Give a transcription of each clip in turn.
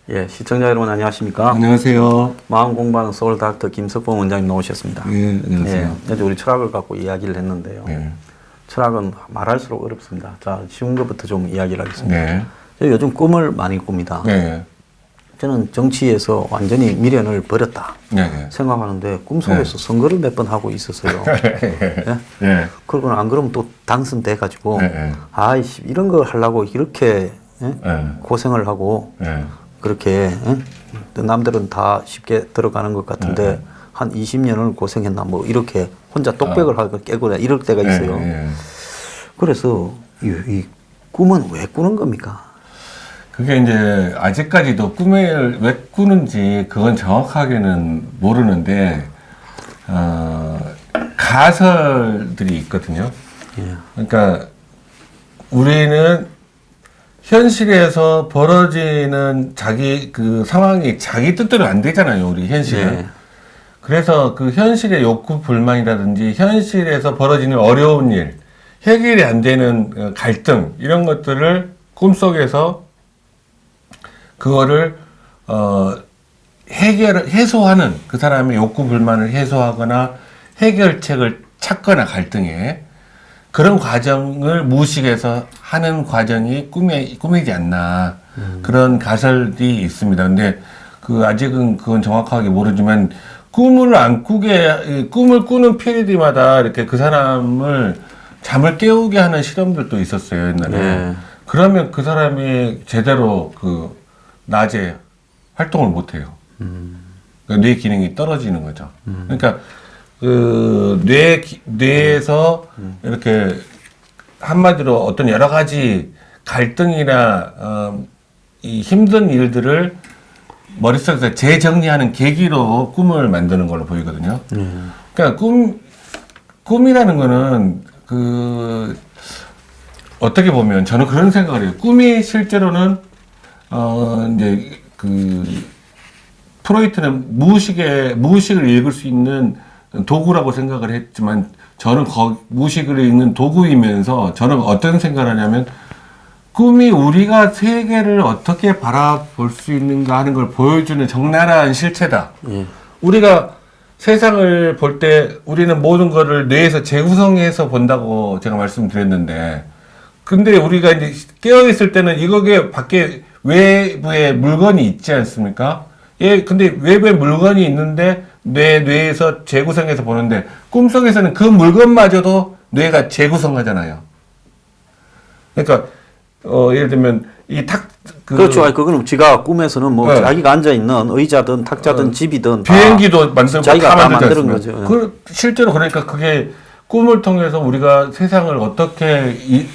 예, 시청자 여러분 안녕하십니까? 안녕하세요. 마음 공부하는 서울 닥터 김석봉 원장님 나오셨습니다. 예, 안녕하세요. 예, 어제 우리 철학을 갖고 이야기를 했는데요. 네. 철학은 말할수록 어렵습니다. 자, 쉬운 것부터 좀 이야기를 하겠습니다. 네. 제가 요즘 꿈을 많이 꿉니다. 네. 저는 정치에서 완전히 미련을 버렸다 네. 생각하는데 꿈속에서 선거를 몇 번 하고 있었어요. 예? 네. 그러고 안 그러면 또 당선돼가지고 네. 아이씨 이런 걸 하려고 이렇게 예? 네. 고생을 하고 네. 그렇게 남들은 다 쉽게 들어가는 것 같은데 한 20년을 고생했나 뭐 이렇게 혼자 똑백을 하고 깨고 이럴 때가 있어요. 그래서 이 꿈은 왜 꾸는 겁니까? 그게 이제 아직까지도 꿈을 왜 꾸는지 그건 정확하게는 모르는데 가설들이 있거든요. 예. 그러니까 우리는 현실에서 벌어지는 자기 그 상황이 자기 뜻대로 안 되잖아요, 우리 현실은. 네. 그래서 그 현실의 욕구 불만이라든지 현실에서 벌어지는 어려운 일, 해결이 안 되는 갈등 이런 것들을 꿈속에서 그거를 해소하는 그 사람의 욕구 불만을 해소하거나 해결책을 찾거나 갈등에 그런 과정을 무의식에서 하는 과정이 꿈이지 않나. 그런 가설이 있습니다. 근데 아직은 그건 정확하게 모르지만 꿈을 꿈을 꾸는 피리디마다 이렇게 그 사람을 잠을 깨우게 하는 실험들도 있었어요, 옛날에. 네. 그러면 그 사람이 제대로 낮에 활동을 못 해요. 그러니까 뇌 기능이 떨어지는 거죠. 그러니까 뇌에서 이렇게 한마디로 어떤 여러 가지 갈등이나 이 힘든 일들을 머릿속에서 재정리하는 계기로 꿈을 만드는 걸로 보이거든요. 그러니까 꿈이라는 거는 어떻게 보면 저는 그런 생각을 해요. 꿈이 실제로는 이제 프로이트는 무의식을 읽을 수 있는 도구라고 생각을 했지만 저는 무의식을 읽는 도구이면서 저는 어떤 생각을 하냐면 꿈이 우리가 세계를 어떻게 바라볼 수 있는가 하는 걸 보여주는 적나라한 실체다. 우리가 세상을 볼 때 우리는 모든 거를 뇌에서 재구성해서 본다고 제가 말씀드렸는데 근데 우리가 이제 깨어있을 때는 이거게 밖에 외부에 물건이 있지 않습니까? 예, 근데 외부에 물건이 있는데 뇌에서 재구성해서 보는데 꿈속에서는 그 물건마저도 뇌가 재구성하잖아요. 그러니까 예를 들면 그렇죠. 그거는 지가 꿈에서는 뭐 네. 자기가 앉아 있는 의자든 탁자든 집이든 비행기도 만들고 자기가 다 다 만들지 만드는 않습니까? 거죠. 실제로 그러니까 그게 꿈을 통해서 우리가 세상을 어떻게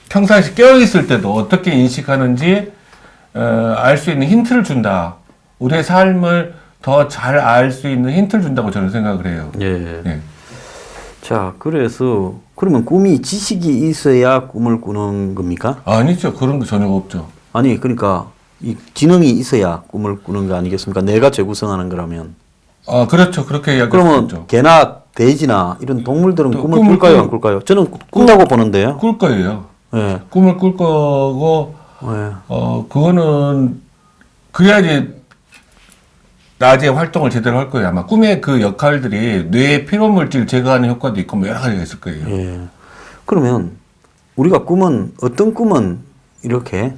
평상시 깨어있을 때도 어떻게 인식하는지 알 수 있는 힌트를 준다. 우리의 삶을 더 잘 알 수 있는 힌트를 준다고 저는 생각을 해요. 예. 예. 자, 그러면 꿈이 지식이 있어야 꿈을 꾸는 겁니까? 아니죠. 그런 거 전혀 없죠. 아니, 그러니까 이 지능이 있어야 꿈을 꾸는 거 아니겠습니까? 내가 재구성하는 거라면. 그렇죠. 그렇게 이야기할 수 그러면 있죠. 개나 돼지나 이런 동물들은 꿈을 꿈을 꿀까요, 안 꿀까요? 저는 꾼다고 보는데요. 꿀 거예요. 예. 꿈을 꿀 거고, 예. 그거는 그래야지 낮에 활동을 제대로 할 거예요. 아마 꿈의 그 역할들이 뇌의 피로물질 제거하는 효과도 있고 뭐 여러 가지가 있을 거예요. 예. 그러면 우리가 어떤 꿈은 이렇게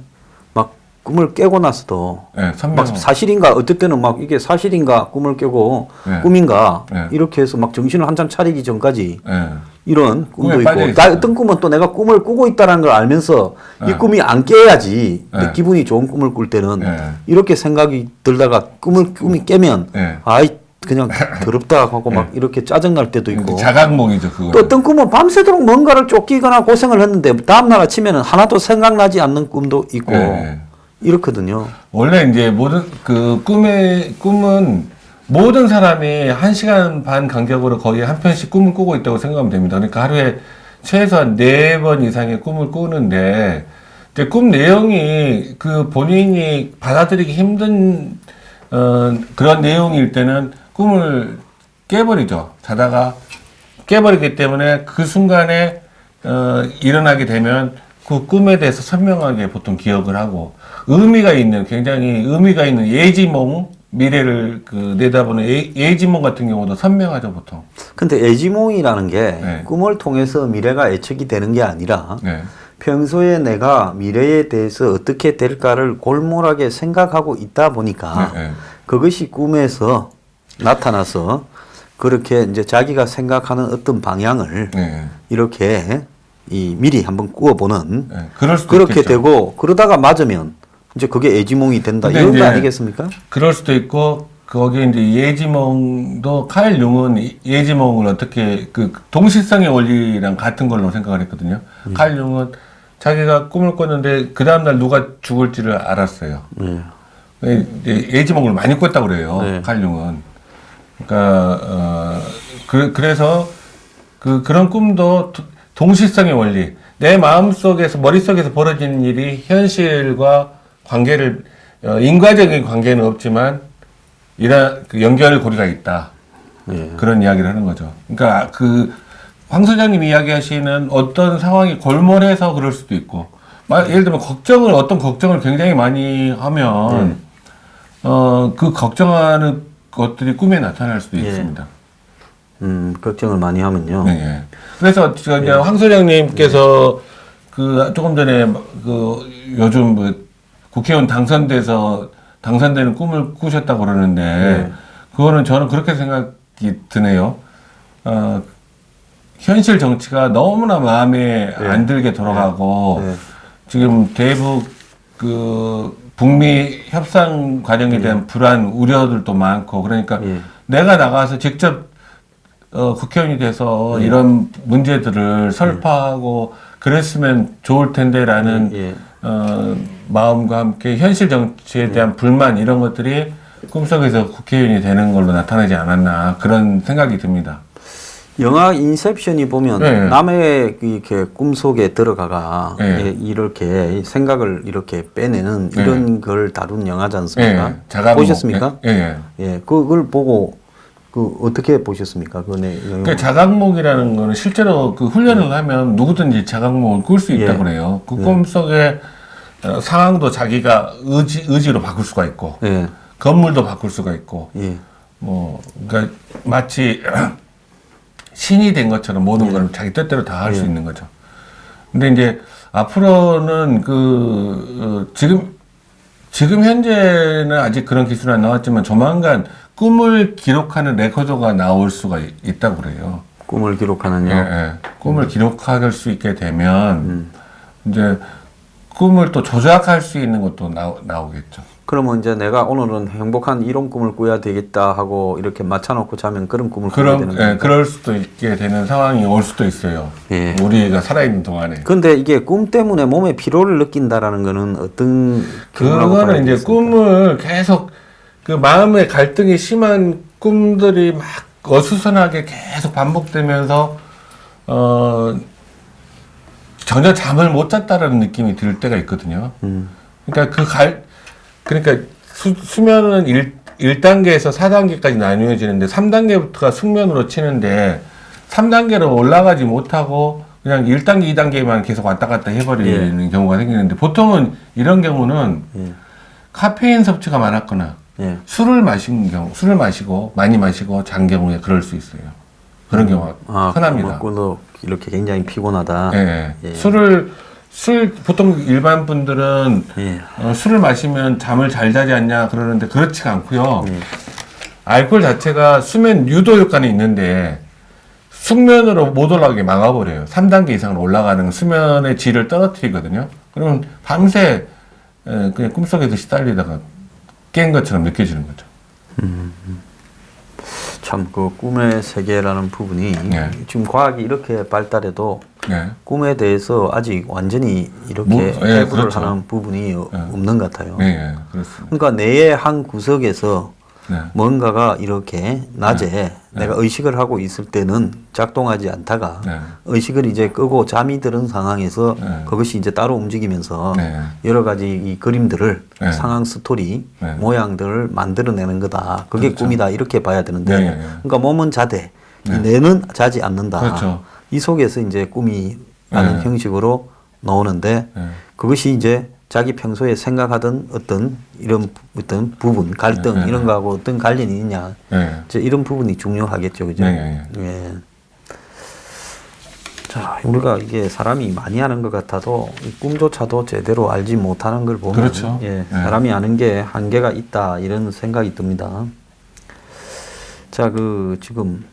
막 꿈을 깨고 나서도 네, 막 사실인가 어떨 때는 막 이게 사실인가 꿈을 깨고 네. 꿈인가 네. 이렇게 해서 막 정신을 한참 차리기 전까지 네. 이런 꿈도 꿈에 빠져 있고 있어요. 어떤 꿈은 또 내가 꿈을 꾸고 있다는 걸 알면서 이 네. 꿈이 안 깨야지 네. 기분이 좋은 꿈을 꿀 때는 네. 이렇게 생각이 들다가 꿈이 깨면 네. 아이 그냥 더럽다 하고 막 이렇게 짜증 날 때도 있고 자각몽이죠, 그거. 또 어떤 꿈은 밤새도록 뭔가를 쫓기거나 고생을 했는데 다음날 아침에는 하나도 생각나지 않는 꿈도 있고 네. 이렇거든요. 원래 이제 모든 꿈은 모든 사람이 1시간 반 간격으로 거의 한 편씩 꿈을 꾸고 있다고 생각하면 됩니다. 그러니까 하루에 최소한 4번 이상의 꿈을 꾸는데 이제 꿈 내용이 그 본인이 받아들이기 힘든 그런 내용일 때는 꿈을 깨버리죠. 자다가 깨버리기 때문에 그 순간에 일어나게 되면 그 꿈에 대해서 선명하게 보통 기억을 하고 굉장히 의미가 있는 예지몽, 미래를 내다보는 예지몽 같은 경우도 선명하죠, 보통. 근데 예지몽이라는 게 네. 꿈을 통해서 미래가 예측이 되는 게 아니라 네. 평소에 내가 미래에 대해서 어떻게 될까를 골몰하게 생각하고 있다 보니까 네, 네. 그것이 꿈에서 나타나서 그렇게 이제 자기가 생각하는 어떤 방향을 네. 이렇게 미리 한번 꾸어보는 네. 그럴 수도 그렇게 있겠죠. 되고 그러다가 맞으면 이제 그게 예지몽이 된다 근데 이런 거 이제 아니겠습니까? 그럴 수도 있고 거기에 이제 예지몽도 칼 융은 예지몽을 어떻게 동시성의 원리랑 같은 걸로 생각을 했거든요. 칼 융은 자기가 꿈을 꿨는데 그 다음날 누가 죽을지를 알았어요. 이제 예지몽을 많이 꿨다고 그래요. 네. 칼 융은. 그러니까 그래서 그런 꿈도 동시성의 원리. 내 마음속에서 머릿속에서 벌어지는 일이 현실과 관계를 인과적인 관계는 없지만 이런 연결고리가 있다. 그런 이야기를 하는 거죠. 그러니까 황 소장님 이야기하시는 어떤 상황이 골몰해서 그럴 수도 있고, 예를 들면 어떤 걱정을 굉장히 많이 하면 그 걱정하는 것들이 꿈에 나타날 수도 있습니다. 걱정을 많이 하면요. 네. 그래서 지금 이제 황 소장님께서 조금 전에 요즘 국회의원 당선되는 꿈을 꾸셨다고 그러는데 그거는 저는 그렇게 생각이 드네요. 현실 정치가 너무나 마음에 안 들게 돌아가고 지금 대북 북미 협상 과정에 대한 불안 우려들도 많고 그러니까 내가 나가서 직접 국회의원이 돼서 이런 문제들을 설파하고 그랬으면 좋을 텐데라는 마음과 함께 현실 정치에 대한 불만 이런 것들이 꿈속에서 국회의원이 되는 걸로 나타나지 않았나 그런 생각이 듭니다. 영화 인셉션이 보면 남의 이렇게 꿈속에 들어가가 이렇게 생각을 이렇게 빼내는 이런 걸 다룬 영화지 않습니까? 보셨습니까? 그걸 보고 어떻게 보셨습니까? 자각몽이라는 거는 실제로 훈련을 하면 누구든지 자각몽을 꿀 수 있다고 그래요. 그 꿈속에 상황도 자기가 의지로 바꿀 수가 있고 건물도 바꿀 수가 있고 그러니까 마치 신이 된 것처럼 모든 걸 자기 뜻대로 다 할 수 있는 거죠. 근데 이제 앞으로는 지금 현재는 아직 그런 기술은 안 나왔지만 조만간 꿈을 기록하는 레코더가 나올 수가 있다고 그래요. 꿈을 기록하는요? 꿈을 기록할 수 있게 되면 이제 꿈을 또 조작할 수 있는 것도 나오겠죠. 그러면 이제 내가 오늘은 행복한 이런 꿈을 꿔야 되겠다 하고 이렇게 맞춰놓고 자면 그런 꿈을 꿔야 되는 거예요. 그럴 수도 있게 되는 상황이 올 수도 있어요. 우리가 살아있는 동안에. 근데 이게 꿈 때문에 몸에 피로를 느낀다라는 거는 어떤 그거는 이제 꿈을 계속 마음의 갈등이 심한 꿈들이 막 어수선하게 계속 반복되면서 전혀 잠을 못 잤다라는 느낌이 들 때가 있거든요. 그러니까 수면은 1단계에서 4단계까지 나뉘어지는데 3단계부터가 숙면으로 치는데 3단계로 올라가지 못하고 그냥 1단계, 2단계만 계속 왔다 갔다 해버리는 경우가 생기는데 보통은 이런 경우는 카페인 섭취가 많았거나 술을 마시고 많이 마시고 잔 경우에 그럴 수 있어요. 그런 경우가 흔합니다. 꿈도 이렇게 굉장히 피곤하다. 보통 일반 분들은 술을 마시면 잠을 잘 자지 않냐 그러는데 그렇지가 않고요. 알코올 자체가 수면 유도 효과는 있는데 숙면으로 못 올라가게 막아버려요. 3단계 이상으로 올라가는 수면의 질을 떨어뜨리거든요. 그러면 밤새 그냥 꿈속에서 시달리다가 깬 것처럼 느껴지는 거죠. 참 꿈의 세계라는 부분이 지금 과학이 이렇게 발달해도 꿈에 대해서 아직 완전히 이렇게 해부를 하는 부분이 없는 것 같아요. 그렇습니다. 그러니까 뇌의 한 구석에서 네. 뭔가가 이렇게 낮에 내가 의식을 하고 있을 때는 작동하지 않다가 네. 의식을 이제 끄고 잠이 드는 상황에서 네. 그것이 이제 따로 움직이면서 네. 여러 가지 이 그림들을 네. 상황 스토리 네. 모양들을 만들어내는 거다. 그게 그렇죠. 꿈이다. 이렇게 봐야 되는데 네. 그러니까 몸은 자되 네. 이 뇌는 자지 않는다. 그렇죠. 이 속에서 이제 꿈이라는 네. 형식으로 나오는데 네. 그것이 이제 자기 평소에 생각하던 어떤 이런 어떤 부분, 갈등 네. 이런 거하고 어떤 관련이 있냐. 네. 이제 이런 부분이 중요하겠죠. 그죠? 네. 예. 자, 우리가 이게 사람이 많이 하는 것 같아도 이 꿈조차도 제대로 알지 못하는 걸 보면 그렇죠. 예, 네. 사람이 아는 게 한계가 있다 이런 생각이 듭니다. 자, 그 지금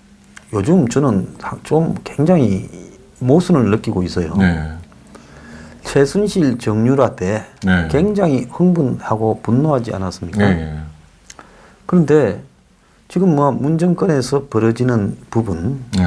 요즘 저는 좀 굉장히 모순을 느끼고 있어요. 네. 최순실 정유라 때 네. 굉장히 흥분하고 분노하지 않았습니까? 네. 그런데 지금 뭐 문정권에서 벌어지는 부분, 네.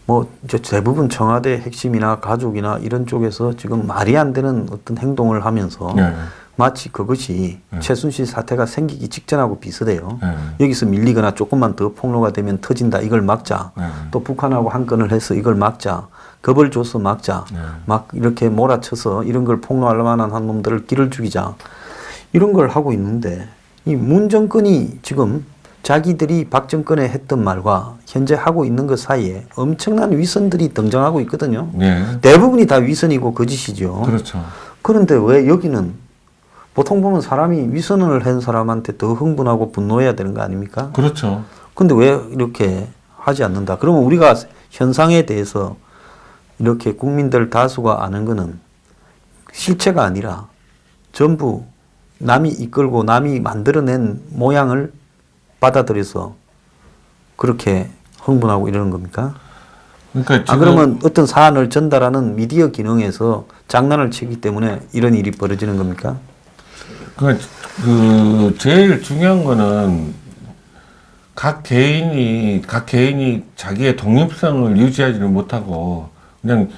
뭐 이제 대부분 청와대 핵심이나 가족이나 이런 쪽에서 지금 말이 안 되는 어떤 행동을 하면서 네. 마치 그것이 최순실 사태가 생기기 직전하고 비슷해요. 네. 여기서 밀리거나 조금만 더 폭로가 되면 터진다. 이걸 막자. 네. 또 북한하고 한 건을 해서 이걸 막자. 겁을 줘서 막자. 네. 막 이렇게 몰아쳐서 이런 걸 폭로할 만한 한 놈들을 길을 죽이자. 이런 걸 하고 있는데 이 문 정권이 지금 자기들이 박 정권에 했던 말과 현재 하고 있는 것 사이에 엄청난 위선들이 등장하고 있거든요. 네. 대부분이 다 위선이고 거짓이죠. 그렇죠. 그런데 왜 여기는 보통 보면 사람이 위선을 한 사람한테 더 흥분하고 분노해야 되는 거 아닙니까? 그렇죠. 근데 왜 이렇게 하지 않는다? 그러면 우리가 현상에 대해서 이렇게 국민들 다수가 아는 거는 실체가 아니라 전부 남이 이끌고 남이 만들어낸 모양을 받아들여서 그렇게 흥분하고 이러는 겁니까? 그러니까 지금 그러면 어떤 사안을 전달하는 미디어 기능에서 장난을 치기 때문에 이런 일이 벌어지는 겁니까? 그 제일 중요한 거는 각 개인이 자기의 독립성을 유지하지를 못하고 그냥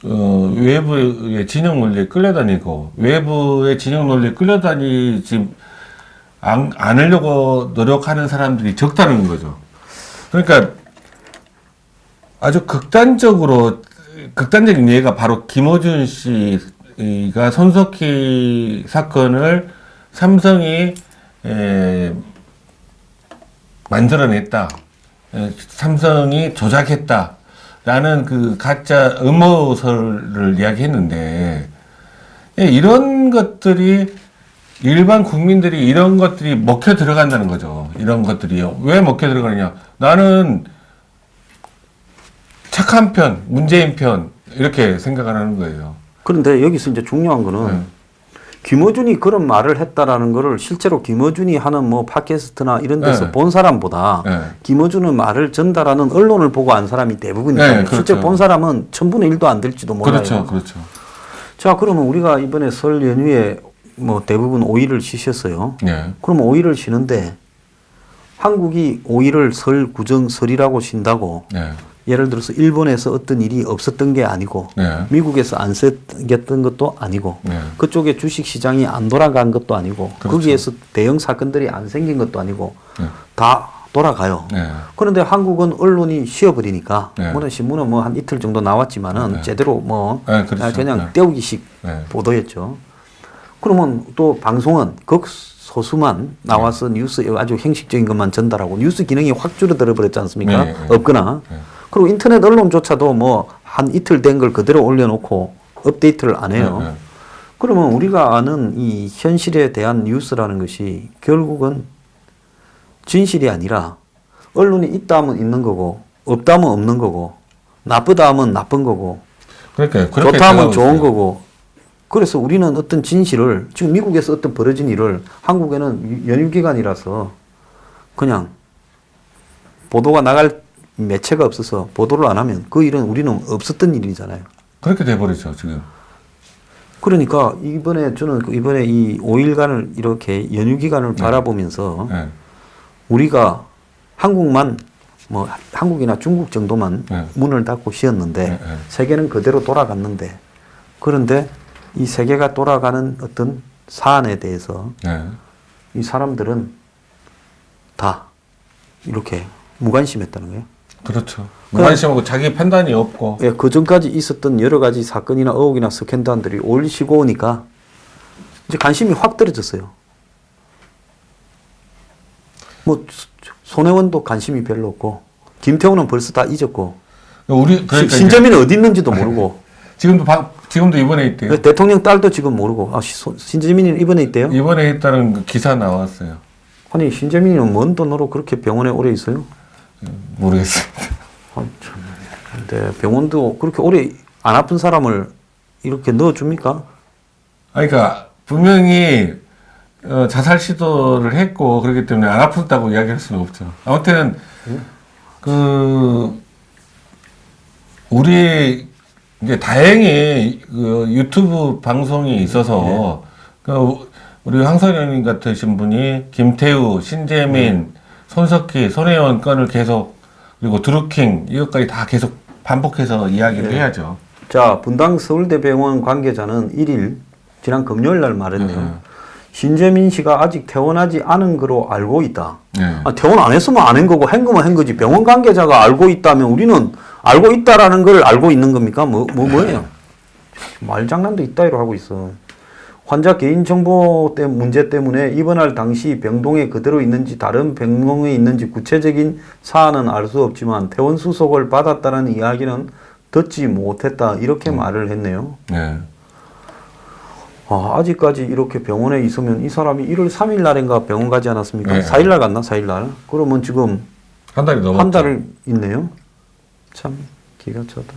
외부의 진영 논리에 끌려다니고 외부의 진영 논리에 끌려다니지 않으려고 노력하는 사람들이 적다는 거죠. 그러니까 아주 극단적인 예가 바로 김어준 씨가 손석희 사건을 삼성이 만들어냈다. 삼성이 조작했다라는 그 가짜 음모설을 이야기했는데 이런 것들이 일반 국민들이 이런 것들이 먹혀 들어간다는 거죠. 이런 것들이요. 왜 먹혀 들어가느냐? 나는 착한 편, 문재인 편 이렇게 생각을 하는 거예요. 그런데 여기서 이제 중요한 거는 김어준이 그런 말을 했다라는 거를 실제로 김어준이 하는 뭐 팟캐스트나 이런 데서 본 사람보다 김어준의 말을 전달하는 언론을 보고 안 사람이 대부분이에요. 그렇죠. 실제 본 사람은 1000분의 1도 안 될지도 몰라요. 그렇죠, 그렇죠. 자, 그러면 우리가 이번에 설 연휴에 뭐 대부분 5일을 쉬셨어요. 네. 그러면 5일을 쉬는데 한국이 5일을 설 구정설이라고 쉰다고 네. 예를 들어서 일본에서 어떤 일이 없었던 게 아니고 네. 미국에서 안 생겼던 것도 아니고 네. 그쪽에 주식 시장이 안 돌아간 것도 아니고 그렇죠. 거기에서 대형 사건들이 안 생긴 것도 아니고 다 돌아가요. 네. 그런데 한국은 언론이 쉬어버리니까 네. 물론 신문은 뭐 한 이틀 정도 나왔지만은 제대로 뭐 그렇죠. 그냥 때우기식 보도였죠. 그러면 또 방송은 극소수만 나와서 뉴스 아주 형식적인 것만 전달하고 뉴스 기능이 확 줄어들어 버렸지 않습니까? 없거나. 그리고 인터넷 언론조차도 뭐 한 이틀 된 걸 그대로 올려놓고 업데이트를 안 해요. 그러면 우리가 아는 이 현실에 대한 뉴스라는 것이 결국은 진실이 아니라 언론이 있다 하면 있는 거고 없다 하면 없는 거고 나쁘다 하면 나쁜 거고 그렇게 좋다 하면 좋은 거고 그래서 우리는 어떤 진실을 지금 미국에서 어떤 벌어진 일을 한국에는 연휴기간이라서 그냥 보도가 나갈 매체가 없어서 보도를 안 하면 그 일은 우리는 없었던 일이잖아요. 그렇게 돼버리죠 지금. 그러니까 이번에 저는 이번에 이 5일간을 이렇게 연휴기간을 바라보면서 우리가 한국만 뭐 한국이나 중국 정도만 문을 닫고 쉬었는데 세계는 그대로 돌아갔는데 그런데 이 세계가 돌아가는 어떤 사안에 대해서 이 사람들은 다 이렇게 무관심했다는 거예요. 그렇죠. 무관심하고 자기 판단이 없고. 예, 그 전까지 있었던 여러 가지 사건이나 의혹이나 스캔들들이 올리시고 오니까 이제 관심이 확 떨어졌어요. 뭐 손혜원도 관심이 별로 없고 김태훈은 벌써 다 잊었고 그러니까 신재민은 어디 있는지도 모르고 지금도 이번에 있대요. 대통령 딸도 지금 모르고 신재민이 이번에 있대요? 이번에 있다는 그 기사 나왔어요. 아니 신재민이는 뭔 돈으로 그렇게 병원에 오래 있어요? 모르겠습니다. 아, 참. 근데 병원도 그렇게 오래 안 아픈 사람을 이렇게 넣어줍니까? 그러니까 분명히 자살 시도를 했고 그렇기 때문에 안 아프다고 이야기할 수는 없죠. 아무튼 우리 이제 다행히 그 유튜브 방송이 있어서 우리 황선영님 같으신 분이 김태우, 신재민, 손석희, 손혜원 건을 계속 그리고 드루킹 이것까지 다 계속 반복해서 이야기를 해야죠. 자, 분당 서울대병원 관계자는 1일 지난 금요일 날 말했네요. 신재민 씨가 아직 퇴원하지 않은 거로 알고 있다. 퇴원 안 했으면 안 한 거고 한 거면 한 거지. 병원 관계자가 알고 있다면 우리는 알고 있다라는 걸 알고 있는 겁니까? 뭐예요? 말장난도 있다이로 하고 있어. 환자 개인정보 문제 때문에 입원할 당시 병동에 그대로 있는지 다른 병동에 있는지 구체적인 사안은 알 수 없지만 퇴원 수속을 받았다는 이야기는 듣지 못했다. 이렇게 말을 했네요. 네. 아직까지 이렇게 병원에 있으면 이 사람이 1월 3일 날인가 병원 가지 않았습니까? 네. 4일 날 갔나? 4일 날? 그러면 지금 한 달이 넘었죠. 한 달을 있네요. 참 기가 차다.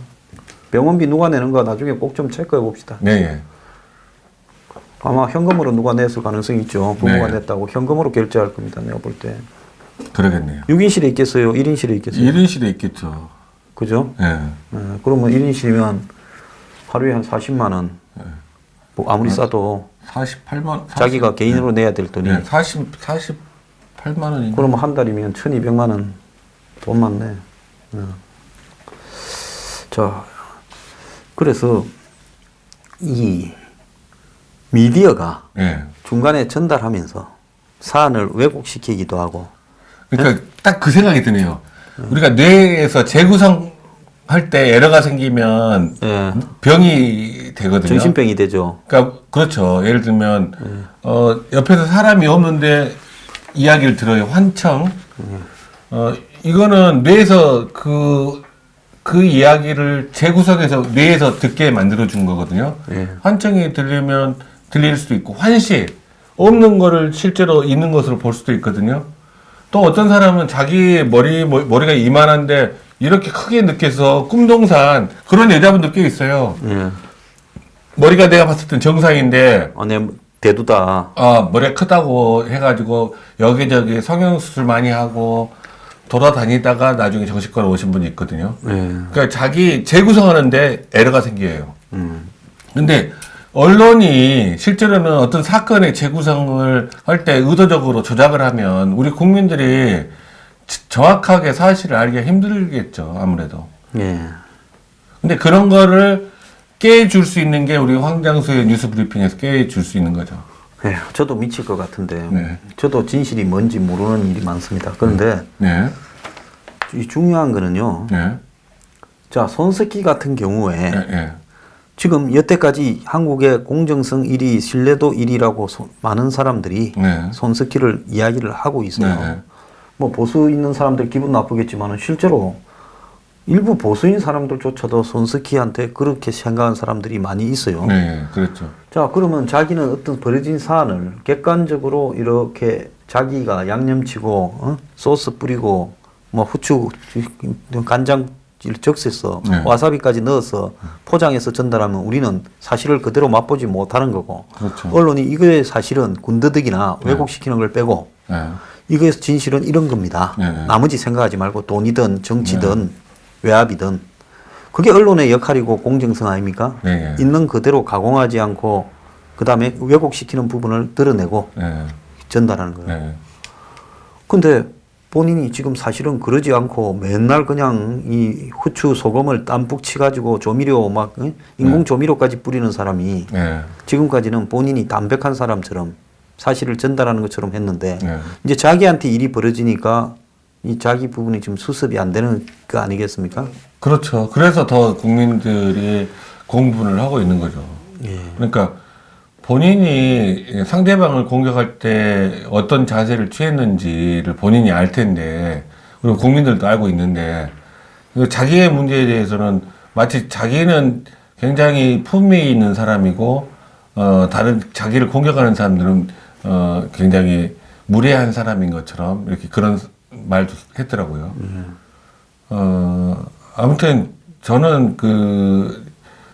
병원비 누가 내는 거 나중에 꼭 좀 체크해 봅시다. 네. 아마 현금으로 누가 냈을 가능성이 있죠. 부모가 네. 냈다고 현금으로 결제할 겁니다. 내가 볼 때. 그러겠네요. 6인실에 있겠어요? 1인실에 있겠어요? 1인실에 있겠죠. 그죠? 네. 그러면 1인실이면 하루에 한 40만 원. 뭐 아무리 싸도 48만 자기가 개인으로 내야 될 돈이. 48만 원인가? 그러면 한 달이면 1,200만 원. 돈 많네. 자, 그래서 이 미디어가 중간에 전달하면서 사안을 왜곡시키기도 하고. 그러니까 딱 그 생각이 드네요. 우리가 뇌에서 재구성할 때 에러가 생기면 병이 되거든요. 정신병이 되죠. 그러니까 그렇죠. 예를 들면 옆에서 사람이 없는데 이야기를 들어요. 환청. 이거는 뇌에서 그 이야기를 재구성해서 뇌에서 듣게 만들어 준 거거든요. 환청이 들릴 수도 있고 환시 없는 거를 실제로 있는 것으로 볼 수도 있거든요. 또 어떤 사람은 자기 머리가 이만한데 이렇게 크게 느껴서 꿈동산 그런 여자분들 꽤 있어요. 머리가 내가 봤을 땐 정상인데 내 대두다. 머리가 크다고 해가지고 여기저기 성형수술 많이 하고 돌아다니다가 나중에 정신과로 오신 분이 있거든요. 그러니까 자기 재구성하는데 에러가 생겨요. 근데 언론이 실제로는 어떤 사건의 재구성을 할 때 의도적으로 조작을 하면 우리 국민들이 정확하게 사실을 알기가 힘들겠죠, 아무래도. 근데 그런 거를 깨줄 수 있는 게 우리 황장수의 뉴스 브리핑에서 깨줄 수 있는 거죠. 저도 미칠 것 같은데, 저도 진실이 뭔지 모르는 일이 많습니다. 그런데 이 중요한 거는요. 자, 손석희 같은 경우에 지금 여태까지 한국의 공정성 1위, 신뢰도 1위라고 많은 사람들이 손석희를 이야기를 하고 있어요. 뭐 보수 있는 사람들 기분 나쁘겠지만 실제로 일부 보수인 사람들조차도 손석희한테 그렇게 생각하는 사람들이 많이 있어요. 그렇죠. 자, 그러면 자기는 어떤 벌어진 사안을 객관적으로 이렇게 자기가 양념치고 소스 뿌리고 뭐 후추, 간장 적셔서 와사비까지 넣어서 포장해서 전달하면 우리는 사실을 그대로 맛보지 못하는 거고. 그렇죠. 언론이 이거의 사실은 군더더기나 왜곡시키는 걸 빼고 이거의 진실은 이런 겁니다. 나머지 생각하지 말고 돈이든 정치든 외압이든 그게 언론의 역할이고 공정성 아닙니까? 있는 그대로 가공하지 않고 그 다음에 왜곡시키는 부분을 드러내고 전달하는 거예요. 근데 본인이 지금 사실은 그러지 않고 맨날 그냥 이 후추 소금을 땀뿍 치가지고 조미료 막 인공 조미료까지 뿌리는 사람이 지금까지는 본인이 담백한 사람처럼 사실을 전달하는 것처럼 했는데 네. 이제 자기한테 일이 벌어지니까 이 자기 부분이 좀 수습이 안 되는 거 아니겠습니까? 그렇죠. 그래서 더 국민들이 공분을 하고 있는 거죠. 예. 그러니까 본인이 상대방을 공격할 때 어떤 자세를 취했는지를 본인이 알 텐데, 그리고 국민들도 알고 있는데, 자기의 문제에 대해서는 마치 자기는 굉장히 품위 있는 사람이고, 다른 자기를 공격하는 사람들은 굉장히 무례한 사람인 것처럼 이렇게 그런 말도 했더라고요. 아무튼 저는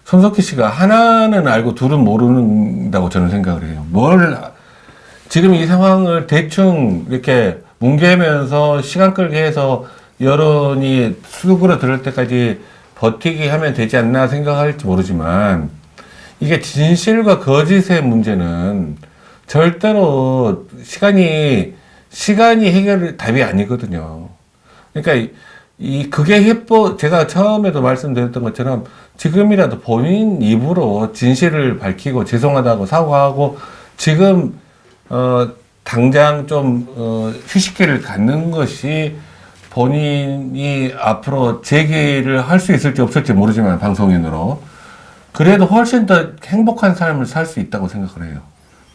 손석희 씨가 하나는 알고 둘은 모른다고 저는 생각을 해요. 지금 이 상황을 대충 이렇게 뭉개면서 시간 끌게 해서 여론이 수그러들 때까지 버티게 하면 되지 않나 생각할지 모르지만, 이게 진실과 거짓의 문제는 절대로 시간이 답이 아니거든요. 그러니까 그게 제가 처음에도 말씀드렸던 것처럼 지금이라도 본인 입으로 진실을 밝히고 죄송하다고 사과하고 지금 당장 좀 휴식기를 갖는 것이 본인이 앞으로 재기를 할 수 있을지 없을지 모르지만 방송인으로 그래도 훨씬 더 행복한 삶을 살 수 있다고 생각을 해요.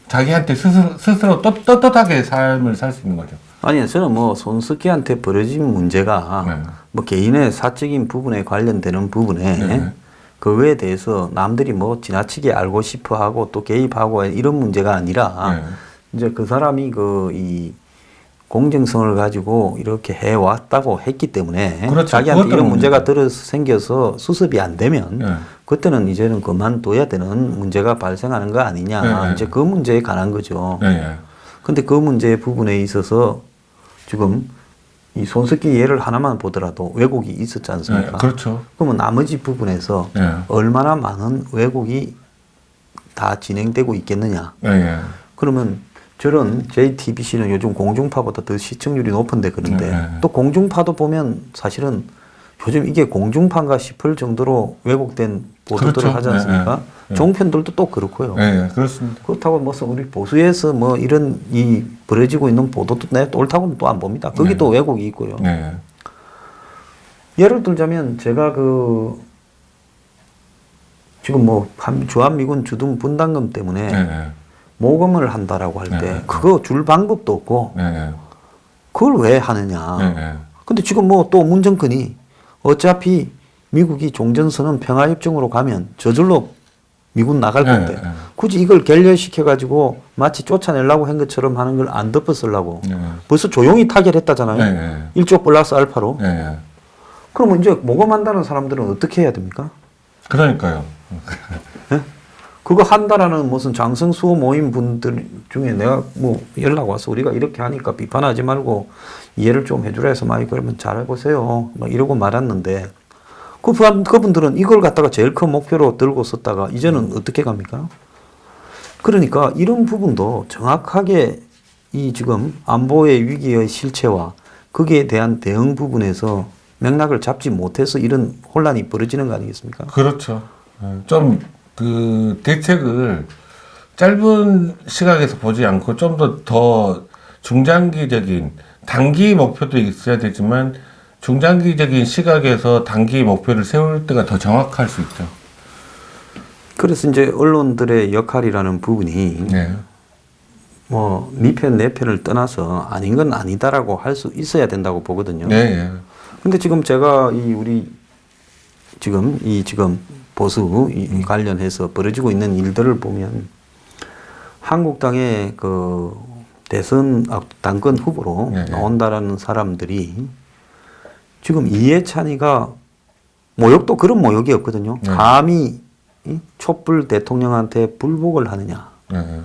자기한테 스스로 떳떳하게 삶을 살 수 있는 거죠. 아니, 저는 뭐 손석희한테 벌어진 문제가 네. 뭐 개인의 사적인 부분에 관련되는 부분에 네. 그거에 대해서 남들이 뭐 지나치게 알고 싶어 하고 또 개입하고 이런 문제가 아니라 네. 이제 그 사람이 이 공정성을 가지고 이렇게 해왔다고 했기 때문에 그렇죠. 자기한테 그것 이런 문제가 때문에. 생겨서 수습이 안 되면 네. 그때는 이제는 그만둬야 되는 문제가 발생하는 거 아니냐. 네. 이제 그 문제에 관한 거죠. 네. 근데 그 문제 부분에 있어서 지금 이 손석희 예를 하나만 보더라도 왜곡이 있었지 않습니까? 네. 그렇죠. 그러면 나머지 부분에서 네. 얼마나 많은 왜곡이 다 진행되고 있겠느냐. 네. 그러면 저런 JTBC는 요즘 공중파보다 더 시청률이 높은데 그런데 네. 또 공중파도 보면 사실은 요즘 이게 공중파인가 싶을 정도로 왜곡된 보도들을 그렇죠. 하지 않습니까? 네. 종편들도 또 그렇고요. 네. 그렇습니다. 그렇다고 무슨 우리 보수에서 뭐 이런 벌어지고 있는 보도도 또 옳다고는 또 안 봅니다. 거기 네. 또 왜곡이 있고요. 네. 예를 들자면 제가 지금 뭐 주한미군 주둔 분담금 때문에 네. 모금을 한다라고 할 때 네. 그거 줄 방법도 없고 네. 그걸 왜 하느냐. 네. 근데 지금 뭐 또 문정권이 어차피 미국이 종전선언 평화협정으로 가면 저절로 미군 나갈 건데 네. 굳이 이걸 결렬시켜가지고 마치 쫓아내려고 한 것처럼 하는 걸 안 덮어쓰려고 네. 벌써 조용히 타결했다잖아요. 네. 1조 플러스 알파로. 네. 그러면 이제 모금한다는 사람들은 어떻게 해야 됩니까? 그러니까요. 예? 그거 한다라는 무슨 장성수호 모임 분들 중에 내가 뭐 연락 와서 우리가 이렇게 하니까 비판하지 말고 이해를 좀 해주라 해서 많이 그러면 잘해보세요. 막 이러고 말았는데 그분들은 이걸 갖다가 제일 큰 목표로 들고 썼다가 이제는 어떻게 갑니까? 그러니까 이런 부분도 정확하게 이 지금 안보의 위기의 실체와 거기에 대한 대응 부분에서 맥락을 잡지 못해서 이런 혼란이 벌어지는 거 아니겠습니까? 그렇죠. 좀 대책을 짧은 시각에서 보지 않고 좀 더 중장기적인 단기 목표도 있어야 되지만 중장기적인 시각에서 단기 목표를 세울 때가 더 정확할 수 있죠. 그래서 이제 언론들의 역할이라는 부분이 네. 뭐 네 편 내 편을 떠나서 아닌 건 아니다라고 할 수 있어야 된다고 보거든요. 네. 근데 지금 제가 지금 보수 관련해서 벌어지고 있는 일들을 보면 한국당의 대선 당권 후보로 네. 나온다라는 사람들이 지금 이해찬이가 모욕도 그런 모욕이 없거든요. 네. 감히 이 촛불 대통령한테 불복을 하느냐. 네.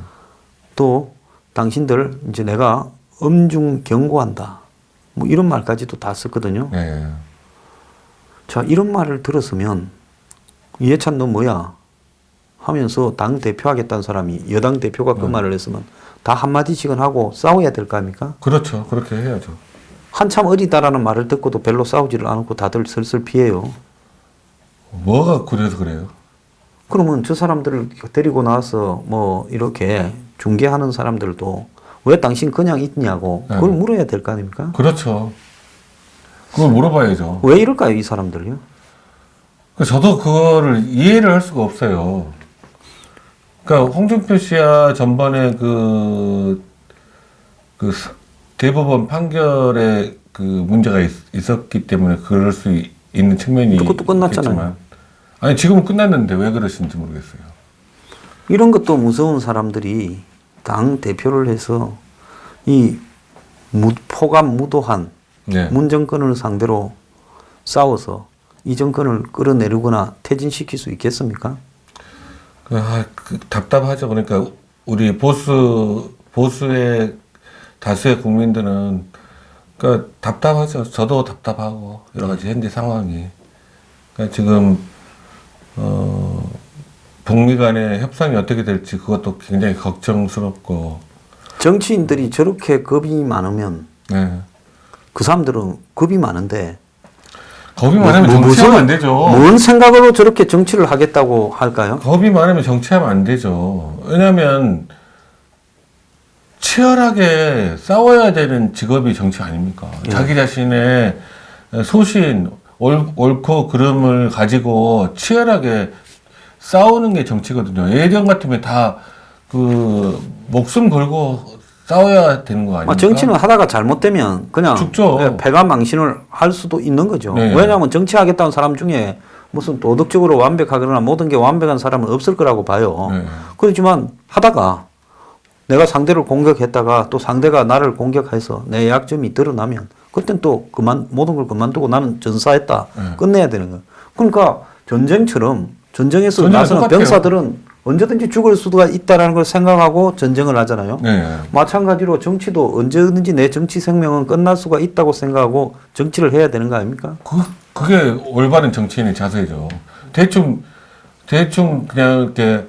또 당신들 이제 내가 엄중 경고한다. 뭐 이런 말까지도 다 썼거든요. 네. 자, 이런 말을 들었으면 이해찬 너 뭐야? 하면서 당 대표 하겠다는 사람이 여당 대표가 그 말을 했으면 다 한마디씩은 하고 싸워야 될 거 아닙니까? 그렇죠. 그렇게 해야죠. 한참 어리다라는 말을 듣고도 별로 싸우지를 않고 다들 슬슬 피해요. 뭐가 그래서 그래요? 그러면 저 사람들을 데리고 나와서 뭐 이렇게 중개하는 사람들도 왜 당신 그냥 있냐고 그걸 물어야 될 거 아닙니까? 그렇죠. 그걸 물어봐야죠. 왜 이럴까요, 이 사람들요? 저도 그거를 이해를 할 수가 없어요. 그러니까 홍준표 씨야 전번에 그 대법원 판결에 그 문제가 있었기 때문에 그럴 수 있는 측면이 그것도 끝났잖아요. 있겠지만, 아니 지금은 끝났는데 왜 그러시는지 모르겠어요. 이런 것도 무서운 사람들이 당 대표를 해서 이 포감무도한 네. 문 정권을 상대로 싸워서 이 정권을 끌어내리거나 퇴진시킬 수 있겠습니까? 답답하죠. 그러니까 우리 보수의 다수의 국민들은 그러니까 답답하죠. 저도 답답하고 여러 가지 현재 상황이. 그러니까 지금 북미 간의 협상이 어떻게 될지 그것도 굉장히 걱정스럽고. 정치인들이 저렇게 겁이 많으면 네. 그 사람들은 겁이 많은데 겁이 많으면 정치하면 안 되죠. 뭔 생각으로 저렇게 정치를 하겠다고 할까요? 겁이 많으면 정치하면 안 되죠. 왜냐하면 치열하게 싸워야 되는 직업이 정치 아닙니까? 예. 자기 자신의 소신, 옳고 그름을 가지고 치열하게 싸우는 게 정치거든요. 예전 같으면 다 그 목숨 걸고 싸워야 되는 거 아닙니까? 정치는 하다가 잘못되면 그냥 죽죠. 패가망신을 할 수도 있는 거죠. 네. 왜냐하면 정치하겠다는 사람 중에 무슨 도덕적으로 완벽하거나 모든 게 완벽한 사람은 없을 거라고 봐요. 네. 그렇지만 하다가 내가 상대를 공격했다가 또 상대가 나를 공격해서 내 약점이 드러나면 그땐 또 모든 걸 그만두고 나는 전사했다. 끝내야 되는 거예요. 그러니까 전쟁처럼 전쟁에서 나서는 똑같아요. 병사들은 언제든지 죽을 수가 있다라는 걸 생각하고 전쟁을 하잖아요. 네. 마찬가지로 정치도 언제든지 내 정치 생명은 끝날 수가 있다고 생각하고 정치를 해야 되는 거 아닙니까? 그게 올바른 정치인의 자세죠. 대충 그냥 이렇게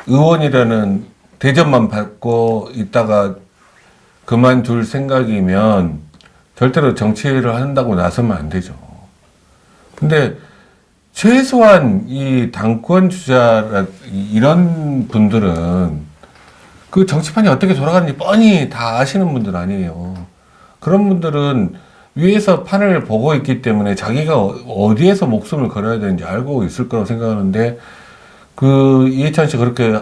의원이라는 대접만 받고 있다가 그만둘 생각이면 절대로 정치를 한다고 나서면 안 되죠. 근데 최소한 이 당권 주자 이런 분들은 그 정치판이 어떻게 돌아가는지 뻔히 다 아시는 분들 아니에요. 그런 분들은 위에서 판을 보고 있기 때문에 자기가 어디에서 목숨을 걸어야 되는지 알고 있을 거라고 생각하는데 그 이해찬 씨 그렇게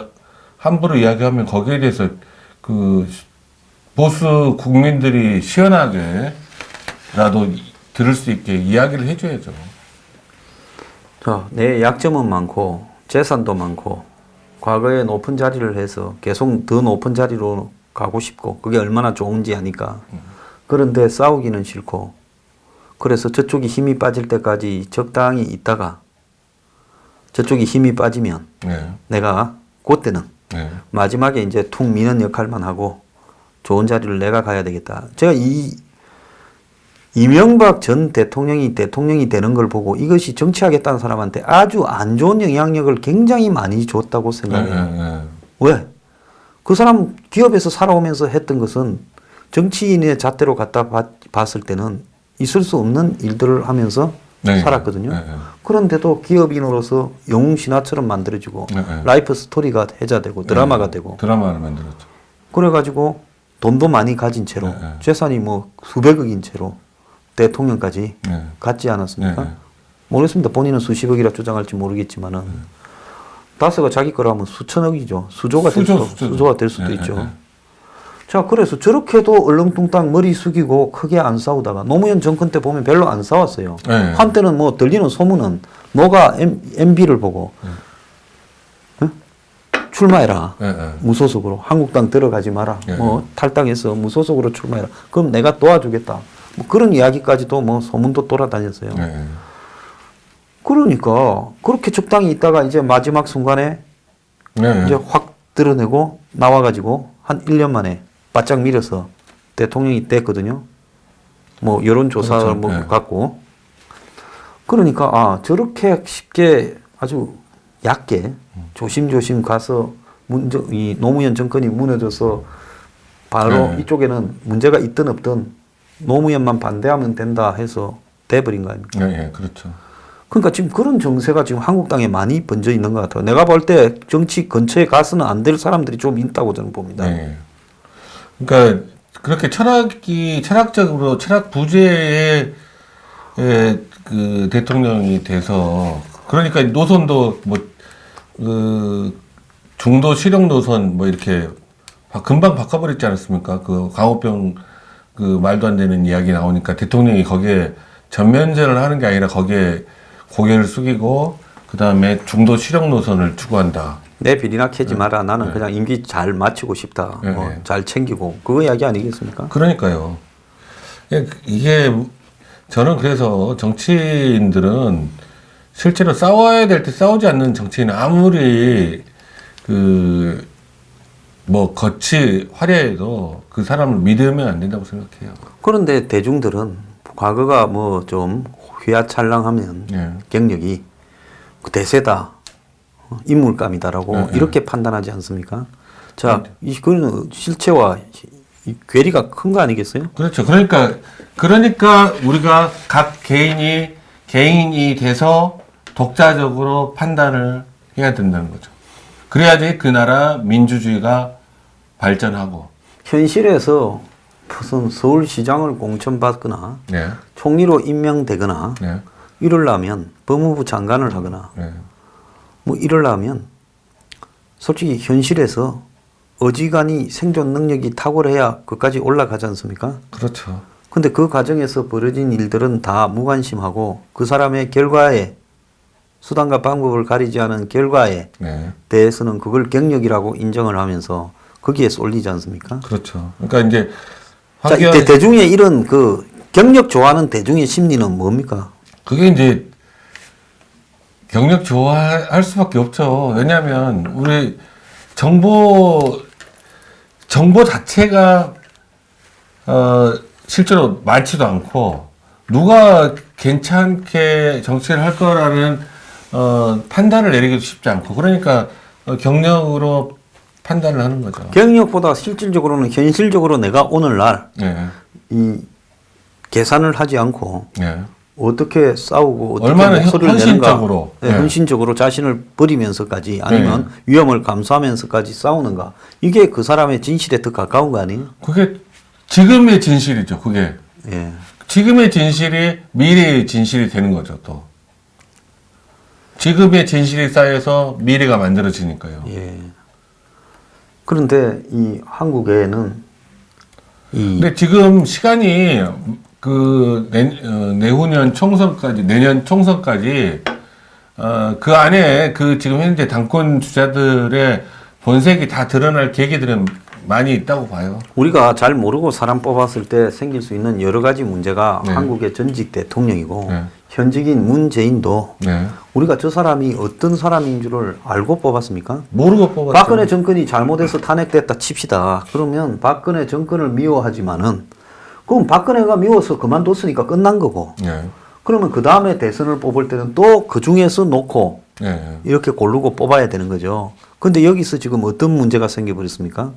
함부로 이야기하면 거기에 대해서 그 보수 국민들이 시원하게라도 들을 수 있게 이야기를 해줘야죠. 자, 내 약점은 많고 재산도 많고 과거에 높은 자리를 해서 계속 더 높은 자리로 가고 싶고 그게 얼마나 좋은지 아니까. 그런데 싸우기는 싫고 그래서 저쪽이 힘이 빠질 때까지 적당히 있다가 저쪽이 힘이 빠지면 네. 내가 그때는 네. 마지막에 이제 툭 미는 역할만 하고 좋은 자리를 내가 가야 되겠다. 제가 이명박 전 대통령이 되는 걸 보고 이것이 정치하겠다는 사람한테 아주 안 좋은 영향력을 굉장히 많이 줬다고 생각해요. 왜? 그 사람 기업에서 살아오면서 했던 것은 정치인의 잣대로 갖다 봤을 때는 있을 수 없는 일들을 하면서 살았거든요. 그런데도 기업인으로서 영웅 신화처럼 만들어지고 라이프 스토리가 회자되고 드라마가 되고 드라마를 만들었죠. 그래가지고 돈도 많이 가진 채로 재산이 뭐 수백억인 채로 대통령까지 갔지 않았습니까? 모르겠습니다. 본인은 수십억이라 주장할지 모르겠지만은 다스가 자기 거라면 수천억이죠. 수조가 될 수도 있죠. 자, 그래서 저렇게도 얼렁뚱땅 머리 숙이고 크게 안 싸우다가 노무현 정권 때 보면 별로 안 싸웠어요. 한때는 뭐 들리는 소문은 노가 MB를 보고 출마해라. 무소속으로. 한국당 들어가지 마라. 뭐 탈당해서 무소속으로 출마해라. 그럼 내가 도와주겠다. 뭐 그런 이야기까지도 뭐 소문도 돌아다녔어요. 그러니까 그렇게 적당히 있다가 이제 마지막 순간에 이제 확 드러내고 나와가지고 한 1년 만에 바짝 밀어서 대통령이 됐거든요. 뭐 여론조사 그렇죠. 뭐 갖고. 그러니까 저렇게 쉽게 아주 얕게 조심조심 가서 이 노무현 정권이 무너져서 바로 이쪽에는 문제가 있든 없든 노무현만 반대하면 된다 해서 돼버린 거 아닙니까? 그렇죠. 그러니까 지금 그런 정세가 지금 한국당에 많이 번져 있는 것 같아요. 내가 볼 때 정치 근처에 가서는 안 될 사람들이 좀 있다고 저는 봅니다. 네. 그러니까 그렇게 철학적으로 철학 부재의 그 대통령이 돼서 그러니까 노선도 뭐 그 중도 실용 노선 뭐 이렇게 금방 바꿔버렸지 않았습니까? 그 강호병 그 말도 안 되는 이야기 나오니까 대통령이 거기에 전면전을 하는 게 아니라 거기에 고개를 숙이고 그 다음에 중도 실용 노선을 추구한다. 내 비리나 캐지 마라. 나는 네. 그냥 임기 잘 마치고 싶다. 네, 뭐 네. 잘 챙기고 그거 이야기 아니겠습니까? 그러니까요. 이게 저는 그래서 정치인들은 실제로 싸워야 될 때 싸우지 않는 정치인은 아무리 그 뭐 겉이 화려해도 그 사람을 믿으면 안 된다고 생각해요. 그런데 대중들은 과거가 뭐 좀 휘황찬란하면 예. 경력이 대세다, 인물감이다라고 네, 이렇게 판단하지 않습니까? 자, 이거는 실체와 이 괴리가 큰 거 아니겠어요? 그렇죠. 그러니까 우리가 각 개인이 돼서 독자적으로 판단을 해야 된다는 거죠. 그래야지 그 나라 민주주의가 발전하고. 현실에서 무슨 서울시장을 공천받거나 네. 총리로 임명되거나 네. 이러려면 법무부 장관을 하거나 네. 뭐 이러려면 솔직히 현실에서 어지간히 생존 능력이 탁월해야 그까지 올라가지 않습니까? 그렇죠. 근데 그 과정에서 벌어진 일들은 다 무관심하고 그 사람의 결과에 수단과 방법을 가리지 않은 결과에 네. 대해서는 그걸 경력이라고 인정을 하면서 거기에 쏠리지 않습니까? 그렇죠. 그러니까 이제 자, 이때 대중의 이런 그 경력 좋아하는 대중의 심리는 뭡니까? 그게 이제 경력 좋아할 수밖에 없죠. 왜냐하면 우리 정보 자체가 실제로 많지도 않고 누가 괜찮게 정치를 할 거라는 판단을 내리기도 쉽지 않고 그러니까 경력으로 판단을 하는 거죠. 경력보다 실질적으로는 현실적으로 내가 오늘날 네. 이 계산을 하지 않고 네. 어떻게 싸우고 어떻게 얼마나 목소리를 헌신적으로. 내는가, 네, 네. 헌신적으로 자신을 버리면서까지 아니면 위험을 감수하면서까지 싸우는가, 이게 그 사람의 진실에 더 가까운 거 아니에요? 그게 지금의 진실이죠. 그게 예. 지금의 진실이 미래의 진실이 되는 거죠. 또 지금의 진실이 쌓여서 미래가 만들어지니까요. 예. 그런데 이 한국에는 근데 지금 시간이 그 내년 총선까지 그 안에 그 지금 현재 당권 주자들의 본색이 다 드러날 계기들은 많이 있다고 봐요. 우리가 잘 모르고 사람 뽑았을 때 생길 수 있는 여러 가지 문제가 네. 한국의 전직 대통령이고 네. 현직인 문재인도 네. 우리가 저 사람이 어떤 사람인 줄을 알고 뽑았습니까? 모르고 뽑았죠. 박근혜 정권이 잘못해서 탄핵됐다 칩시다. 그러면 박근혜 정권을 미워하지만은 그럼 박근혜가 미워서 그만뒀으니까 끝난 거고. 네. 그러면 그 다음에 대선을 뽑을 때는 또 그 중에서 놓고 네. 이렇게 고르고 뽑아야 되는 거죠. 근데 여기서 지금 어떤 문제가 생겨버렸습니까?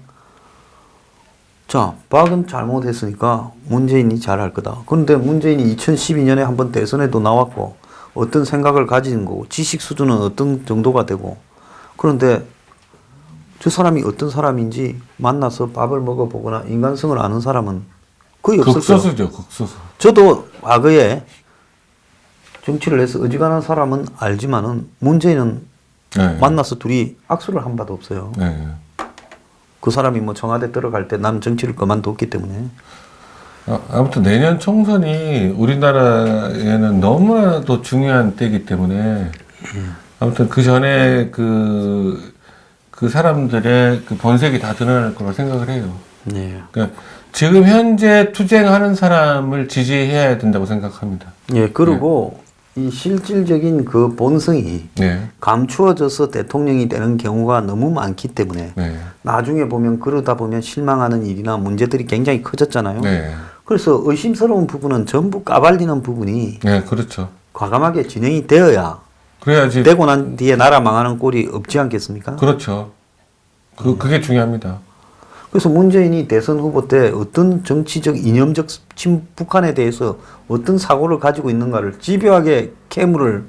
자, 박은 잘못했으니까 문재인이 잘할 거다. 그런데 문재인이 2012년에 한번 대선에도 나왔고 어떤 생각을 가진 거고 지식 수준은 어떤 정도가 되고 그런데 저 사람이 어떤 사람인지 만나서 밥을 먹어보거나 인간성을 아는 사람은 거의 없을 거예요. 극소수죠. 극소수. 저도 과거에 정치를 해서 어지간한 사람은 알지만은 문재인은 네. 만나서 둘이 악수를 한 바도 없어요. 네. 그 사람이 뭐 청와대 들어갈 때 나는 정치를 그만뒀기 때문에. 아무튼 내년 총선이 우리나라에는 너무나도 중요한 때이기 때문에 아무튼 그 전에 그 사람들의 그 본색이 다 드러날 거라고 생각을 해요. 네. 그러니까 지금 현재 투쟁하는 사람을 지지해야 된다고 생각합니다. 예, 그리고 이 실질적인 그 본성이 네. 감추어져서 대통령이 되는 경우가 너무 많기 때문에 네. 나중에 보면 그러다 보면 실망하는 일이나 문제들이 굉장히 커졌잖아요. 네. 그래서 의심스러운 부분은 전부 까발리는 부분이 네, 그렇죠. 과감하게 진행이 되어야 그래야지. 되고 난 뒤에 나라 망하는 꼴이 없지 않겠습니까? 그렇죠. 그게 중요합니다. 그래서 문재인이 대선 후보 때 어떤 정치적 이념적 북한에 대해서 어떤 사고를 가지고 있는가를 집요하게 캐물을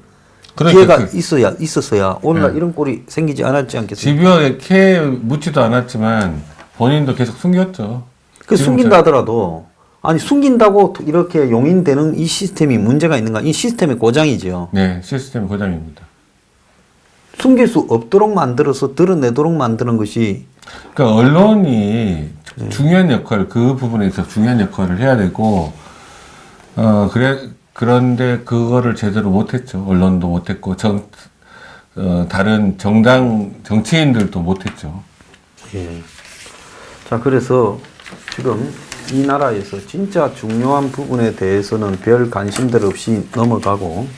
그러니까 기회가 있었어야 오늘날 이런 꼴이 생기지 않았지 않겠습니까? 집요하게 캐 묻지도 않았지만 본인도 계속 숨겼죠. 그 지금 숨긴다 하더라도 아니 숨긴다고 이렇게 용인되는 이 시스템이 문제가 있는가? 이 시스템의 고장이죠. 네, 시스템 고장입니다. 숨길 수 없도록 만들어서 드러내도록 만드는 것이 그러니까 언론이 중요한 역할, 그 부분에서 중요한 역할을 해야 되고, 그런데 그거를 제대로 못했죠. 언론도 못했고, 다른 정치인들도 못했죠. 예. 자, 그래서 지금 이 나라에서 진짜 중요한 부분에 대해서는 별 관심들 없이 넘어가고,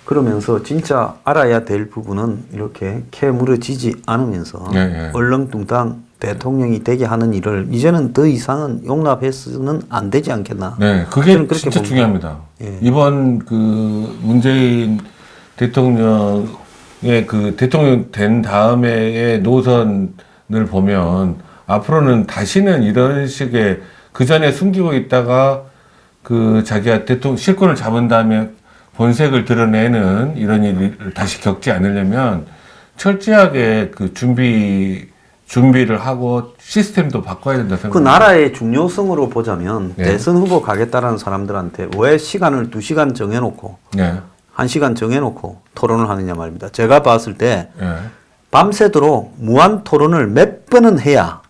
그러면서 진짜 알아야 될 부분은 이렇게 캐물어지지 않으면서 얼렁뚱땅 대통령이 되게 하는 일을 이제는 더 이상은 용납해서는 안 되지 않겠나. 네, 그게 저는 그렇게 진짜 봅니다. 중요합니다. 예. 이번 그 문재인 대통령의 그 대통령 된 다음에의 노선을 보면 앞으로는 다시는 이런 식의 그 전에 숨기고 있다가 그 자기가 대통령 실권을 잡은 다음에 본색을 드러내는 이런 일을 다시 겪지 않으려면 철저하게 그 준비를 하고 시스템도 바꿔야 된다 그 생각합니다. 나라의 중요성으로 보자면 네. 대선 후보 가겠다라는 사람들한테 왜 시간을 2시간 정해놓고 네. 1시간 정해놓고 토론을 하느냐 말입니다. 제가 봤을 때 네. 밤새도록 무한 토론을 몇 번은 해야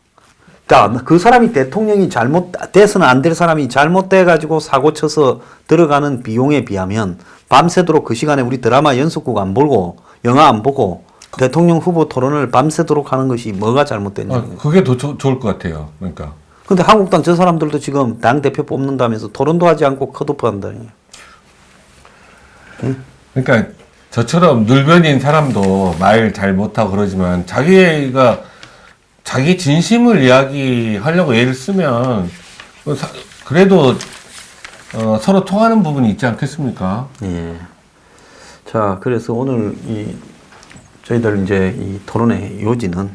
그 사람이 대통령이 잘못돼서는 안 될 사람이 잘못돼가지고 사고 쳐서 들어가는 비용에 비하면 밤새도록 그 시간에 우리 드라마 연속극 안 보고 영화 안 보고 대통령 후보 토론을 밤새도록 하는 것이 뭐가 잘못됐냐. 그게 더 좋을 것 같아요. 그러니까. 근데 한국당 저 사람들도 지금 당대표 뽑는다면서 토론도 하지 않고 컷오프 한다니. 그러니까 저처럼 늙은인 사람도 말 잘 못하고 그러지만 자기가 자기 진심을 이야기하려고 애를 쓰면 그래도 서로 통하는 부분이 있지 않겠습니까? 예. 자, 그래서 오늘 저희들 이제 이 토론의 요지는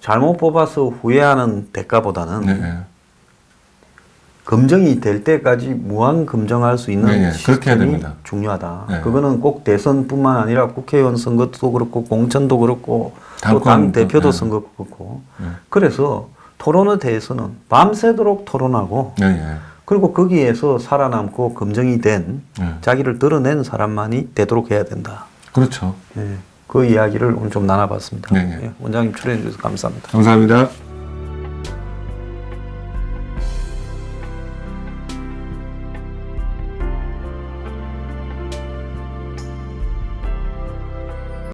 잘못 뽑아서 후회하는 대가보다는 네. 검증이 될 때까지 무한 검증할 수 있는 네, 그렇게 해야 시스템이 됩니다. 중요하다. 네. 그거는 꼭 대선뿐만 아니라 국회의원 선거도 그렇고 공천도 그렇고 또 당권, 당 대표도 네. 선거 그렇고. 그래서 토론에 대해서는 밤새도록 토론하고 네. 그리고 거기에서 살아남고 검증이 된 네. 자기를 드러낸 사람만이 되도록 해야 된다. 그렇죠. 예, 그 이야기를 오늘 좀 나눠봤습니다. 네. 예, 원장님 출연해 주셔서 감사합니다. 감사합니다.